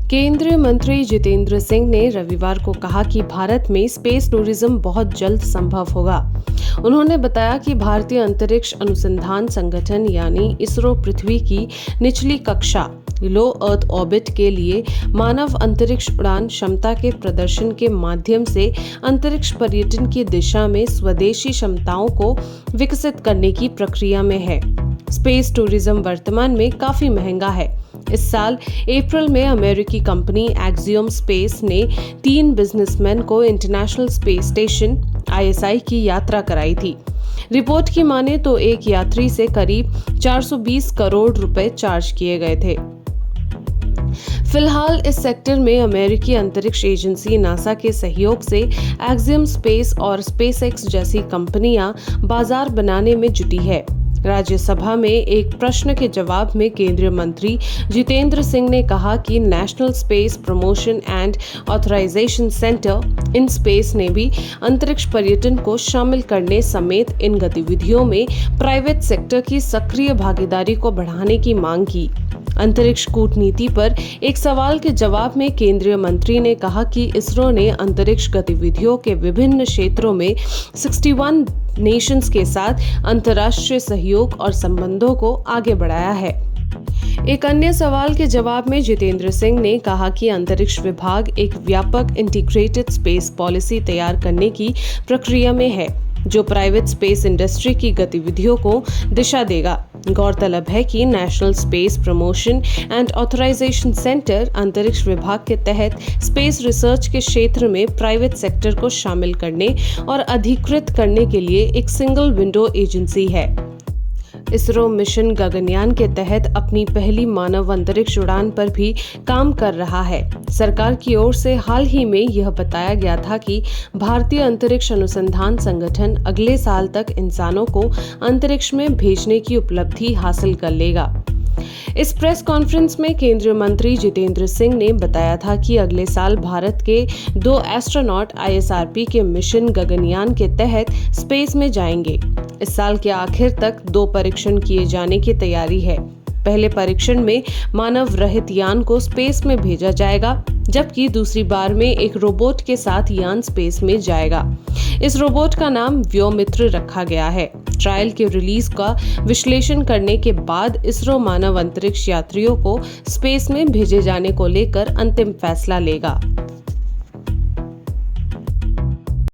केंद्रीय मंत्री जितेंद्र सिंह ने रविवार को कहा कि भारत में स्पेस टूरिज्म बहुत जल्द संभव होगा। उन्होंने बताया कि भारतीय अंतरिक्ष अनुसंधान संगठन यानी इसरो पृथ्वी की निचली कक्षा लो अर्थ ऑर्बिट के लिए मानव अंतरिक्ष उड़ान क्षमता के प्रदर्शन के माध्यम से अंतरिक्ष पर्यटन की दिशा में स्वदेशी क्षमताओं को विकसित करने की प्रक्रिया में है। स्पेस टूरिज्म वर्तमान में काफी महंगा है। इस साल अप्रैल में अमेरिकी कंपनी एक्सियोम स्पेस ने 3 बिजनेसमैन को इंटरनेशनल स्पेस स्टेशन ISI की यात्रा कराई थी। रिपोर्ट की माने तो एक यात्री से करीब 420 करोड़ रुपए चार्ज किए गए थे। फिलहाल इस सेक्टर में अमेरिकी अंतरिक्ष एजेंसी नासा के सहयोग से एक्सियोम स्पेस और स्पेसएक्स जैसी कंपनियां बाजार बनाने में जुटी है। राज्यसभा में एक प्रश्न के जवाब में केंद्रीय मंत्री जितेंद्र सिंह ने कहा कि national space promotion and authorisation centre IN space ने भी अंतरिक्ष पर्यटन को शामिल करने समेत इन गतिविधियों में प्राइवेट सेक्टर की सक्रिय भागीदारी को बढ़ाने की मांग की। अंतरिक्ष कूटनीति पर एक सवाल के जवाब में केंद्रीय मंत्री ने कहा कि इसरो ने अंतरिक्ष गतिविधियों के विभिन्न क्षेत्रों में 61 नेशंस के साथ अंतर्राष्ट्रीय सहयोग और संबंधों को आगे बढ़ाया है। एक अन्य सवाल के जवाब में जितेंद्र सिंह ने कहा कि अंतरिक्ष विभाग एक व्यापक इंटीग्रेटेड स्पेस पॉलिसी तैयार करने की प्रक्रिया में है, जो प्राइवेट स्पेस इंडस्ट्री की गतिविधियों को दिशा देगा। गौरतलब है कि national space promotion and authorisation centre अंतरिक्ष विभाग के तहत स्पेस रिसर्च के क्षेत्र में प्राइवेट सेक्टर को शामिल करने और अधिकृत करने के लिए एक सिंगल विंडो एजेंसी है। इसरो मिशन गगनयान के तहत अपनी पहली मानव अंतरिक्ष उड़ान पर भी काम कर रहा है। सरकार की ओर से हाल ही में यह बताया गया था कि भारतीय अंतरिक्ष अनुसंधान संगठन अगले साल तक इंसानों को अंतरिक्ष में भेजने की उपलब्धि हासिल कर लेगा। इस प्रेस कॉन्फ्रेंस में केंद्रीय मंत्री जितेंद्र सिंह ने बताया था कि अगले साल भारत के 2 एस्ट्रोनॉट ISRP के मिशन गगनयान के तहत स्पेस में जाएंगे। इस साल के आखिर तक 2 परीक्षण किए जाने की तैयारी है। पहले परीक्षण में मानव रहित यान को स्पेस में भेजा जाएगा, जबकि दूसरी बार में एक रोबोट के साथ यान स्पेस में जाएगा। इस रोबोट का नाम व्योमित्र रखा गया है। ट्रायल के रिलीज का विश्लेषण करने के बाद इसरो मानव अंतरिक्ष यात्रियों को स्पेस में भेजे जाने को लेकर अंतिम फैसला लेगा।